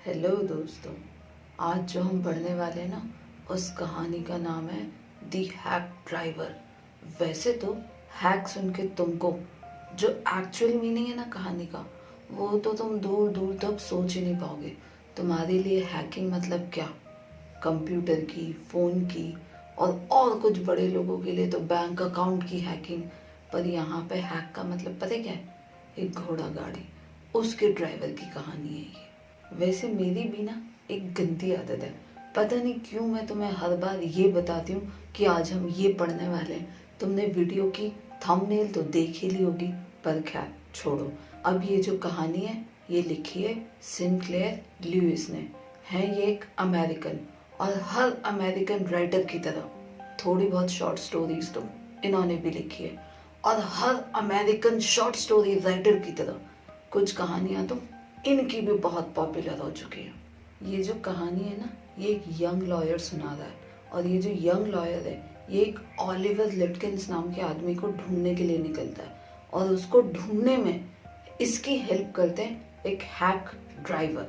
Hello दोस्तों। आज जो हम पढ़ने वाले हैं ना, उस कहानी का नाम है दी हैक ड्राइवर। वैसे तो हैक सुन के तुमको जो एक्चुअल मीनिंग है ना कहानी का, वो तो तुम दूर दूर तक सोच ही नहीं पाओगे। तुम्हारे लिए हैकिंग मतलब क्या, कंप्यूटर की, फ़ोन की और कुछ बड़े लोगों के लिए तो बैंक अकाउंट की हैकिंग। पर यहाँ पे हैक का मतलब पता है क्या है? एक घोड़ा गाड़ी, उसके ड्राइवर की कहानी है ये। वैसे मेरी भी ना एक गंदी आदत है, पता नहीं क्यों मैं तुम्हें हर बार ये बताती हूँ कि आज हम ये पढ़ने वाले हैं। तुमने वीडियो की थंबनेल तो देख ही ली होगी, पर खैर छोड़ो। अब ये जो कहानी है ये लिखी है सिनक्लेयर ल्यूइस ने। है ये एक अमेरिकन, और हर अमेरिकन राइटर की तरह थोड़ी बहुत शॉर्ट स्टोरीज तो इन्होंने भी लिखी है। और हर अमेरिकन शॉर्ट स्टोरी राइटर की तरह कुछ कहानियाँ तो इनकी भी बहुत पॉपुलर हो चुकी है। ये जो कहानी है ना, ये एक यंग लॉयर सुना रहा है। और ये जो यंग लॉयर है, ये एक ओलिवर लिटकिंस नाम के आदमी को ढूंढने के लिए निकलता है। और उसको ढूंढने में इसकी हेल्प करते हैं एक हैक ड्राइवर।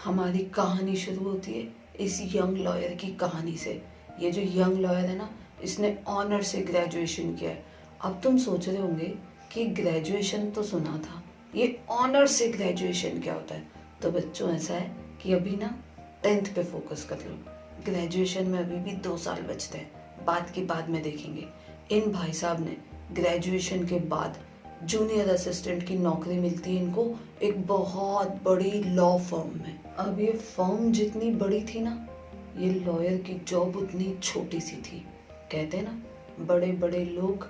हमारी कहानी शुरू होती है इस यंग लॉयर की कहानी से। ये जो यंग लॉयर है ना, इसने ऑनर से ग्रेजुएशन किया है। अब तुम सोच रहे होंगे कि ग्रेजुएशन तो सुना था, ये ऑनर से ग्रेजुएशन क्या होता है? तो बच्चों ऐसा है कि अभी ना 10th पे फोकस कर लो। ग्रेजुएशन में अभी भी 2 साल बचते हैं, बात की बाद में देखेंगे। इन भाई साहब ने ग्रेजुएशन के बाद जूनियर असिस्टेंट की नौकरी मिलती है इनको एक बहुत बड़ी लॉ फर्म में। अब ये फर्म जितनी बड़ी थी ना, ये लॉयर की जॉब उतनी छोटी सी थी। कहते हैं ना, बड़े बड़े लोग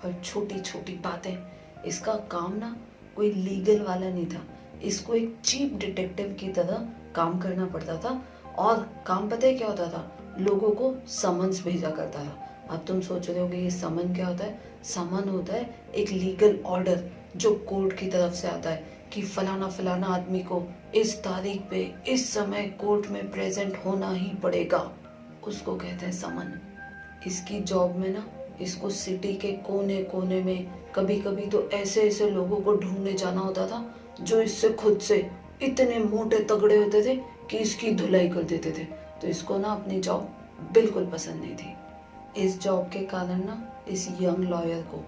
और छोटी छोटी बातें। इसका काम ना कोई लीगल वाला नहीं था, इसको एक चीफ डिटेक्टिव की तरह काम करना पड़ता था। और काम पता है क्या होता था? लोगों को समन्स भेजा करता था। अब तुम सोच रहे होगे ये समन क्या होता है? समन होता है एक लीगल ऑर्डर जो कोर्ट की तरफ से आता है कि फलाना फलाना आदमी को इस तारीख पे इस समय कोर्ट में प्रेजेंट होना ही पड़ेगा। उसको कहते हैं समन। इसकी जॉब में ना, इसको सिटी के कोने कोने में कभी कभी तो ऐसे ऐसे लोगों को ढूंढने जाना होता था जो इससे खुद से इतने मोटे तगड़े होते थे कि इसकी धुलाई कर देते थे। तो इसको ना अपनी जॉब बिल्कुल पसंद नहीं थी। इस जॉब के कारण ना इस यंग लॉयर को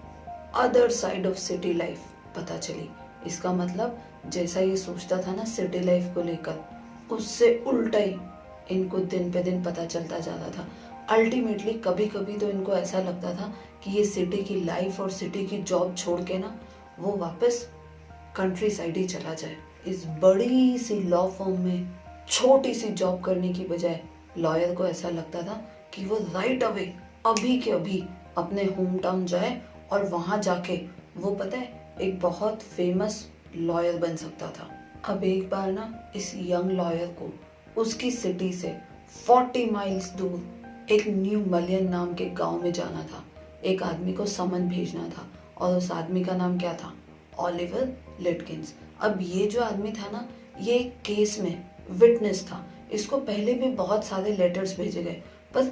other side of city life पता चली। इसका मतलब जैसा ये सोचता था ना सिटी लाइफ को लेकर, उससे उल्टा ही इनको दिन पे दिन पता चलता जाता था। अल्टीमेटली कभी कभी तो इनको ऐसा लगता था कि ये सिटी की लाइफ और सिटी की जॉब छोड़ के ना वो वापस कंट्री साइड ही चला जाए। इस बड़ी सी लॉ फर्म में छोटी सी जॉब करने की बजाय लॉयर को ऐसा लगता था कि वो राइट अवे अभी के अभी अपने होम टाउन जाए और वहां जाके वो पता है एक बहुत फेमस लॉयर बन सकता था। अब एक बार ना इस यंग लॉयर को उसकी सिटी से 40 माइल्स दूर एक न्यू मलियन नाम के गांव में जाना था। एक आदमी को समन भेजना था और उस आदमी का नाम क्या था? ओलिवर लिटकिंस। अब ये जो आदमी था ना, ये एक केस में विटनेस था। इसको पहले भी बहुत सारे लेटर्स भेजे गए पर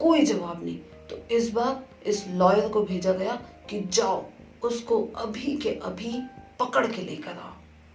कोई जवाब नहीं। तो इस बार इस लॉयर को भेजा गया कि जाओ उसको अभी के अभी पकड़ के लेकर आओ।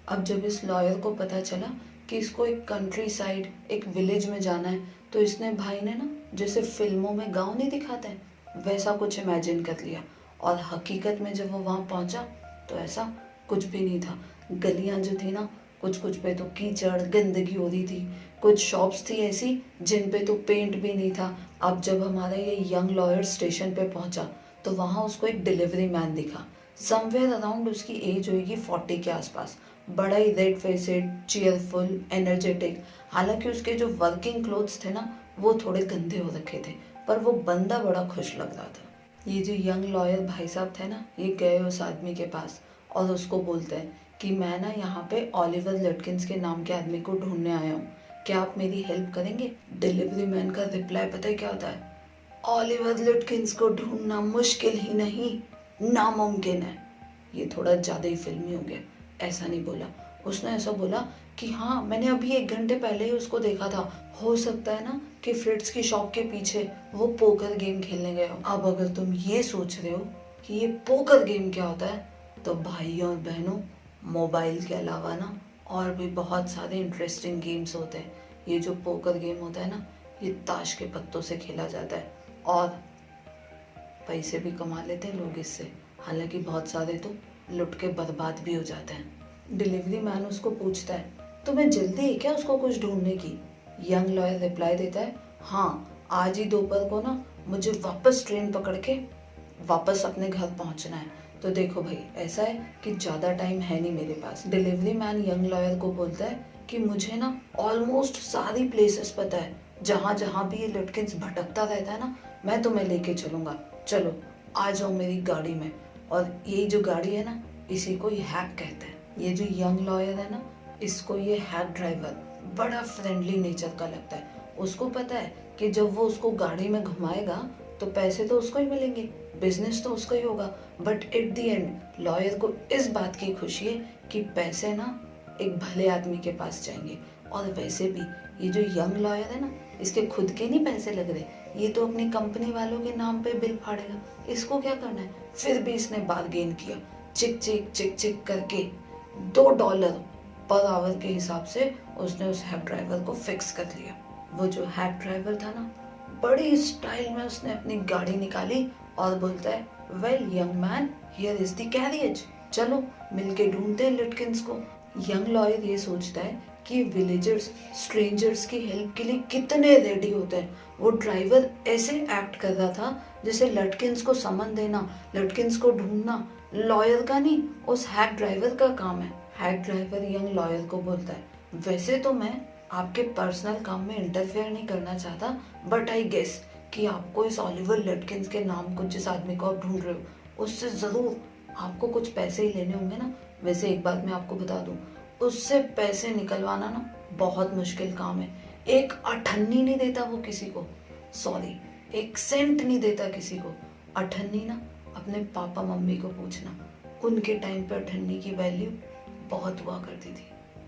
अब जब इस लॉयर को पता चला कि इसको एक कंट्री साइड एक विलेज में जाना है, तो इसने भाई ने ना जैसे फिल्मों में गांव नहीं दिखाते हैं वैसा कुछ इमेजिन कर लिया। और हकीकत में जब वो वहां पहुंचा तो ऐसा कुछ भी नहीं था। गलियां जो थी ना, कुछ कुछ पे तो कीचड़ गंदगी हो रही थी, कुछ शॉप्स थी ऐसी जिन पे तो पेंट भी नहीं था। अब जब हमारा ये यंग लॉयर स्टेशन पे पहुंचा तो वहां उसको एक डिलीवरी मैन दिखा। समवेयर अराउंड उसकी एज होगी 40 के आसपास। बड़ा ही रेड फेसेड, चीयरफुल, एनर्जेटिक। हालांकि उसके जो वर्किंग क्लोथ्स थे ना, वो थोड़े गंदे हो रखे थे, पर वो बंदा बड़ा खुश लग रहा था। ये जो यंग लॉयर भाई साहब थे ना, ये गए उस आदमी के पास और उसको बोलते हैं कि मैं ना यहाँ पे ओलिवर लिटकिंस के नाम के आदमी को ढूंढने आया हूँ, क्या आप मेरी हेल्प करेंगे? डिलीवरी मैन का रिप्लाई पता है क्या होता है? ओलिवर लिटकिंस को ढूंढना मुश्किल ही नहीं, नामुमकिन है। ये थोड़ा ज़्यादा ही फिल्मी हो गया। ऐसा नहीं बोला उसने, ऐसा बोला कि हाँ मैंने अभी 1 घंटे पहले ही उसको देखा था। हो सकता है ना कि फ्रिट्स की शॉप के पीछे वो पोकर गेम खेलने गया हो। अब अगर तुम ये सोच रहे हो कि ये पोकर गेम क्या होता है, तो भाई और बहनों, मोबाइल के अलावा ना और भी बहुत सारे इंटरेस्टिंग गेम्स होते हैं। ये जो पोकर गेम होता है ना, ये ताश के पत्तों से खेला जाता है और पैसे भी कमा लेते हैं लोग इससे। हालांकि बहुत सारे तो लुट के बर्बाद भी हो जाते हैं। डिलीवरी मैन उसको पूछता है, तुम्हें जल्दी है क्या उसको कुछ ढूंढने की? यंग लॉयर रिप्लाई देता है, हाँ आज ही दोपहर को ना मुझे वापस ट्रेन पकड़ के वापस अपने घर पहुंचना है। तो देखो भाई, ऐसा है कि ज़्यादा टाइम है नहीं मेरे पास। डिलीवरी मैन यंग लॉयर को बोलता है कि मुझे ना ऑलमोस्ट सारी प्लेसेस पता है, जहाँ जहाँ भी ये लटकिंस भटकता रहता है ना, मैं तुम्हें लेके चलूँगा। चलो आ जाओ मेरी गाड़ी में। और यही जो गाड़ी है ना, इसी को ये हैक कहते हैं। ये जो यंग लॉयर है ना, इसको ये हैक ड्राइवर बड़ा फ्रेंडली नेचर का लगता है। उसको पता है कि जब वो उसको गाड़ी में घुमाएगा तो पैसे तो उसको ही मिलेंगे, बिजनेस तो उसका ही होगा। But at the end lawyer को इस बात की खुशी है कि पैसे ना एक भले आदमी के पास जाएंगे। और वैसे भी ये जो यंग लॉयर है ना, इसके खुद के नहीं पैसे लग रहे, ये तो अपनी कंपनी वालों के नाम पे बिल फाड़ेगा। इसको क्या करना है? फिर भी इसने बार्गेन किया, चिक चिक चिक चिक करके $2 पर आवर के हिसाब से उसने उस हैक ड्राइवर को फिक्स कर लिया। वो जो हैक ड्राइवर था ना, बड़ी स्टाइल में उसने अपनी गाड़ी निकाली और बोलता है, well young man, here is the carriage, चलो मिलके ढूंढते हैं लिटकिंस को। यंग लॉयर ये सोचता है कि विलेजर्स स्ट्रेंजर्स की हेल्प के लिए कितने रेडी होते हैं। वो ड्राइवर ऐसे एक्ट कर रहा था जैसे लटकिंस को समन देना, लटकिंस को ढूंढना लॉयर का नहीं, उस हैक ड्राइवर का काम है। हैक ड्राइवर यंग लॉयर को बोलता है, वैसे तो मैं आपके पर्सनल काम में इंटरफेयर नहीं करना चाहता, बट आई गेस कि आपको इस ओलिवर लटकिंस के नाम को, जिस आदमी को आप ढूंढ रहे हो, उससे ज़रूर आपको कुछ पैसे ही लेने होंगे ना। वैसे एक बात मैं आपको बता दूं, उससे पैसे निकलवाना ना बहुत मुश्किल काम है। एक अठन्नी नहीं देता वो किसी को, सॉरी, एक सेंट नहीं देता किसी को। अठन्नी ना अपने पापा मम्मी को पूछना, उनके टाइम पर अठन्नी की वैल्यू बहुत हुआ करती थी।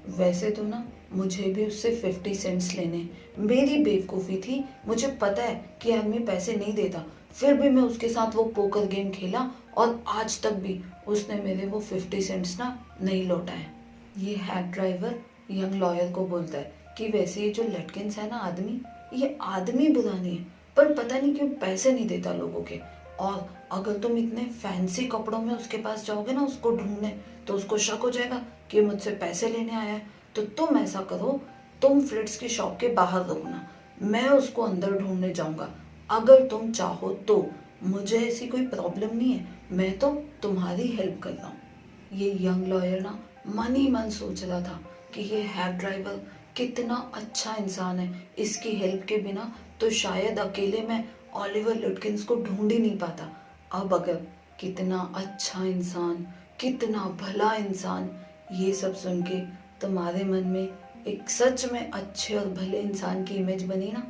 वैसे तो ना मुझे भी उससे 50 सेंट्स लेने, मेरी बेवकूफ़ी थी, मुझे पता है कि आदमी पैसे नहीं देता, फिर भी मैं उसके साथ वो पोकर गेम खेला और आज तक भी उसने मेरे वो 50 सेंट्स ना नहीं लौटाए। ये हैक ड्राइवर यंग लॉयर को बोलता है कि वैसे ये जो लटकिंस है ना आदमी, ये आदमी बुरा नहीं है, पर पता नहीं क्यों पैसे नहीं देता लोगों के। और अगर तुम इतने फैंसी कपड़ों में उसके पास जाओगे ना उसको ढूंढने, तो उसको शक हो जाएगा कि मुझसे पैसे लेने आया है। तो तुम ऐसा करो, तुम फ्रिट्स की शॉप के बाहर रुकना, मैं उसको अंदर ढूंढने जाऊंगा। अगर तुम चाहो तो, मुझे ऐसी कोई प्रॉब्लम नहीं है, मैं तो तुम्हारी हेल्प कर रहा हूँ। ये यंग लॉयर ना मन ही मन सोच रहा था कि ये हैक ड्राइवर कितना अच्छा इंसान है, इसकी हेल्प के बिना तो शायद अकेले मैं ओलिवर लटकिंस को ढूंढ ही नहीं पाता। अब अगर कितना अच्छा इंसान, कितना भला इंसान, ये सब सुन के तुम्हारे मन में एक सच में अच्छे और भले इंसान की इमेज बनी ना,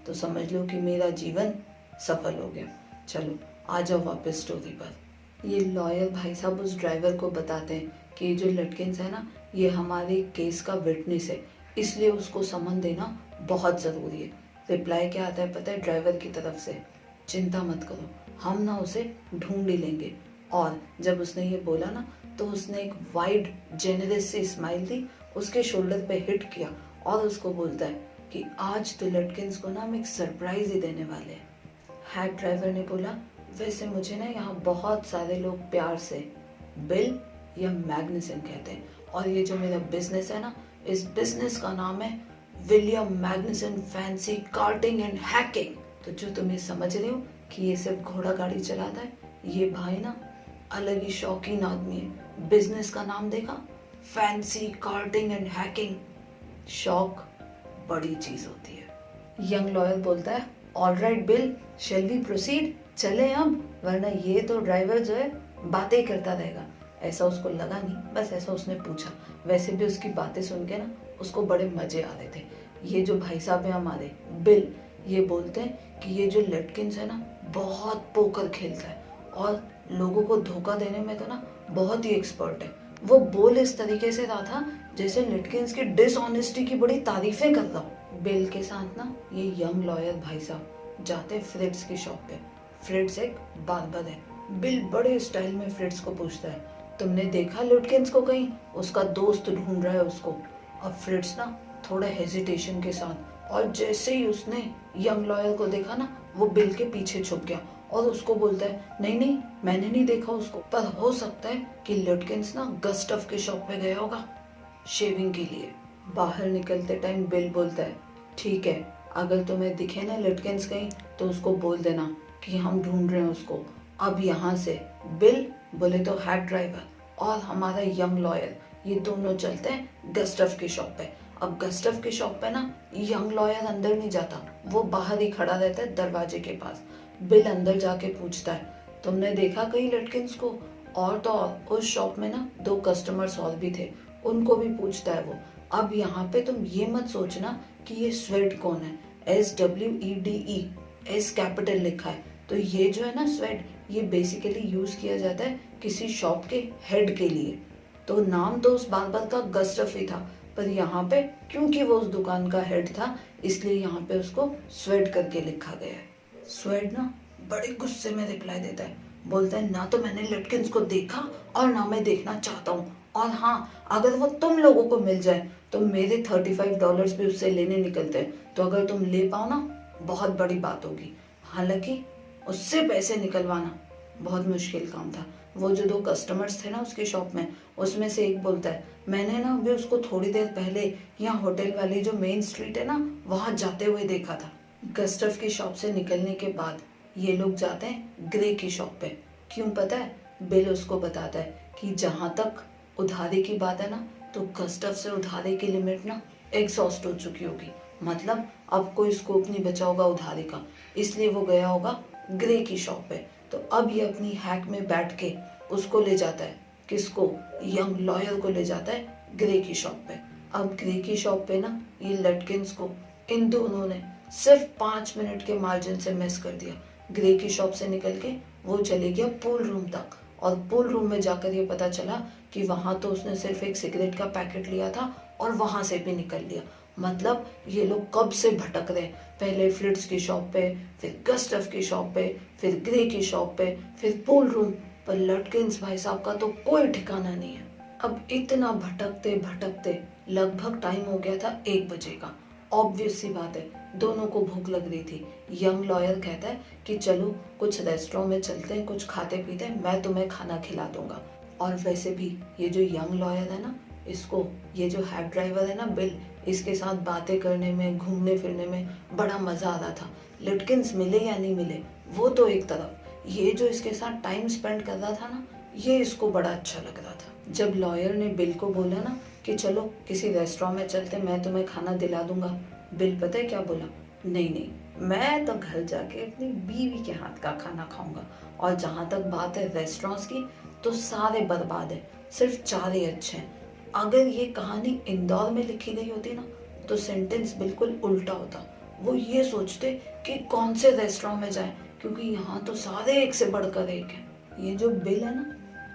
तो समझ लो कि मेरा जीवन सफल हो गया। चलो आ जाओ वापस स्टोरी पर। ये लॉयर भाई साहब उस ड्राइवर को बताते हैं कि ये जो लटकिंस है ना, ये हमारे केस का विटनेस है, इसलिए उसको समन देना बहुत ज़रूरी है। रिप्लाई क्या आता है पता है ड्राइवर की तरफ से, चिंता मत करो, हम ना उसे ढूंढ ही लेंगे। और जब उसने ये बोला ना, तो उसने एक वाइड जेनरस सी स्माइल दी, उसके शोल्डर पे हिट किया और उसको बोलता है कि आज तो लटकिंस को ना हम एक सरप्राइज ही देने वाले हैं। हैक ड्राइवर ने बोला, वैसे मुझे ना यहाँ बहुत सारे लोग प्यार से बिल या मैग्निसन कहते हैं, और ये जो मेरा बिजनेस है ना, इस बिजनेस का नाम है William Magnuson fancy carting and hacking. तो जो तुम ये समझ रहे हो कि ये सिर्फ घोड़ा गाड़ी चलाता है, ये भाई ना अलग ही शौकीन आदमी है। बिजनेस का नाम देखा, फैंसी कार्टिंग एंड हैकिंग। शौक बड़ी चीज होती है। यंग लॉयर बोलता है, all right Bill, shall we proceed, चले अब, वरना ये तो ड्राइवर जो है बातें ही करता रहेगा। ऐसा उसको लगा नहीं, बस ऐसा उसने पूछा। वैसे भी उसकी बातें सुन के ना उसको बड़े मजे आ रहे थे। ये जो भाई साहब है हमारे बिल, ये बोलते हैं कि ये जो लटकिंस है ना बहुत पोकर खेलता है और लोगों को धोखा देने में तो ना बहुत ही एक्सपर्ट है। वो बोल इस तरीके से रहा था जैसे लटकिंस की डिसऑनेस्टी की बड़ी तारीफें कर रहा हूँ। बिल के साथ ना ये यंग लॉयर भाई साहब जाते फ्रिट्स की शॉप पे। फ्रिट्स एक बार्बर है। बिल बड़े स्टाइल में फ्रिट्स को पूछता है, तुमने देखा लुटकिंस को कहीं? उसका दोस्त ढूंढ रहा है उसको। अब फ्रिट्ज ना थोड़ा हेजिटेशन के साथ, और जैसे ही उसने यंग लॉयर को देखा ना, वो बिल के पीछे छुप गया और उसको बोलता है, नहीं नहीं मैंने नहीं देखा उसको, पर हो सकता है कि लुटकिंस ना गस्टफ के शॉप पे गया होगा शेविंग के लिए। बाहर निकलते टाइम बिल बोलता है, ठीक है, अगर तुम्हें दिखे ना लुटकिंस कहीं तो उसको बोल देना कि हम ढूंढ रहे हैं उसको। अब यहाँ से बिल, बोले तो हैक ड्राइवर, और हमारा यंग लॉयर, ये दोनों चलते हैं गस्टफ की शॉप पे। अब गस्टफ की शॉप पे ना यंग लॉयर अंदर नहीं जाता, वो बाहर ही खड़ा रहता है दरवाजे के पास। बिल अंदर जाके पूछता है, तुमने देखा कहीं लटकिंस को? और तो और उस शॉप में ना 2 कस्टमर्स और भी थे, उनको भी पूछता है वो। अब यहाँ पे तुम ये मत सोचना कि ये स्वेड कौन है, SWEDE, S कैपिटल लिखा है। तो ये जो है ना स्वेड, ये बेसिकली यूज किया जाता है किसी शॉप के हेड के लिए। तो नाम तो उस बार्बर का गस्टफ ही था, पर यहाँ पे क्योंकि वो उस दुकान का हेड था, इसलिए यहाँ पे उसको स्वेड करके लिखा गया है। स्वेड ना बड़े गुस्से में रिप्लाई देता है, बोलता है, ना तो मैंने लटकिंस को देखा और ना मैं देखना चाहता हूँ, और हाँ अगर वो तुम लोगों को मिल जाए तो मेरे $35 भी उससे लेने निकलते हैं, तो अगर तुम ले पाओ ना बहुत बड़ी बात होगी। हालांकि उससे पैसे निकलवाना बहुत मुश्किल काम था। वो जो 2 कस्टमर्स थे ना उसकी शॉप में, उसमें से एक बोलता है, मैंने ना अभी उसको थोड़ी देर पहले यहाँ होटल वाली जो मेन स्ट्रीट है ना वहां जाते हुए देखा था। गस्टफ की शॉप से निकलने के बाद ये लोग जाते हैं ग्रे की शॉप पे। क्यों पता है? बिल उसको बताता है कि जहां तक उधारी की बात है ना, तो गस्टफ से उधारी की लिमिट ना एग्जॉस्ट हो चुकी होगी, मतलब अब कोई स्कोप नहीं बचा होगा उधारी का, इसलिए वो गया होगा ग्रे की शॉप पे। तो अब ये अपनी हैक में बैठ के उसको ले जाता है, किसको? यंग लॉयर को ले जाता है ग्रे की शॉप पे। अब ग्रे की शॉप पे ना ये लटकिंस को इन दोनों ने सिर्फ 5 मिनट के मार्जिन से मिस कर दिया। ग्रे की शॉप से निकल के वो चले गया पूल रूम तक, और पूल रूम में जाकर ये पता चला कि वहां तो उसने सिर्फ एक सिगरेट का पैकेट लिया था और वहां से भी निकल लिया। मतलब ये लोग कब से भटक रहे, पहले फ्लिट्स की शॉप पे, फिर गस्टफ की शॉप पे, फिर ग्रे की शॉप पे, फिर पूल रूम, पर लटकिंस भाई साहब का तो कोई ठिकाना नहीं है। अब इतना भटकते भटकते लगभग टाइम हो गया था 1 बजे का। ऑब्वियस सी बात है, दोनों को भूख लग रही थी। यंग लॉयर कहता है कि चलो कुछ रेस्टोरेंट में चलते हैं, कुछ खाते पीते हैं, मैं तुम्हें खाना खिला दूंगा। और वैसे भी ये जो यंग लॉयर है ना, इसको ये जो हैक ड्राइवर है ना बिल, इसके साथ बातें करने में, घूमने फिरने में बड़ा मजा आ रहा था। लिटकिंस मिले या नहीं मिले वो तो एक तरफ, ये जो इसके साथ टाइम स्पेंड कर रहा था ना, ये इसको बड़ा अच्छा लग रहा था। जब लॉयर ने बिल को बोला ना कि चलो किसी रेस्टोरेंट में चलते, मैं तुम्हें खाना दिला दूंगा, बिल पता है क्या बोला? नहीं नहीं, मैं तो घर जाके अपनी बीवी के हाथ का खाना खाऊंगा। और जहां तक बात है रेस्टोरेंट्स की, तो सारे बर्बाद है, सिर्फ 4 ही अच्छे हैं। अगर ये कहानी इंदौर में लिखी गई होती ना, तो सेंटेंस बिल्कुल उल्टा होता। वो ये सोचते कि कौन से रेस्टोरेंट में जाएं, क्योंकि यहाँ तो सारे एक से बढ़कर एक है। ये जो बिल है ना,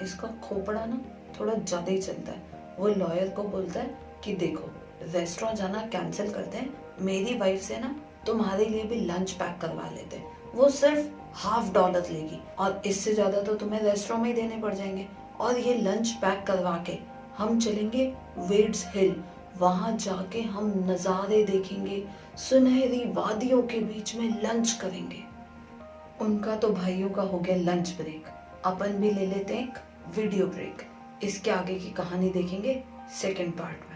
इसका खोपड़ा ना थोड़ा ज्यादा ही चलता है। वो लॉयर को बोलता है कि देखो, रेस्टोरेंट जाना कैंसिल करते हैं, मेरी वाइफ से ना तुम्हारे लिए भी लंच पैक करवा लेते हैं, वो सिर्फ $50 लेगी, और इससे ज्यादा तो तुम्हें रेस्टोरेंट में ही देने पड़ जाएंगे। और ये लंच पैक करवा के हम चलेंगे वेड्स हिल, वहां जाके हम नजारे देखेंगे, सुनहरी वादियों के बीच में लंच करेंगे। उनका तो भाइयों का हो गया लंच ब्रेक, अपन भी ले लेते हैं एक वीडियो ब्रेक। इसके आगे की कहानी देखेंगे सेकंड पार्ट।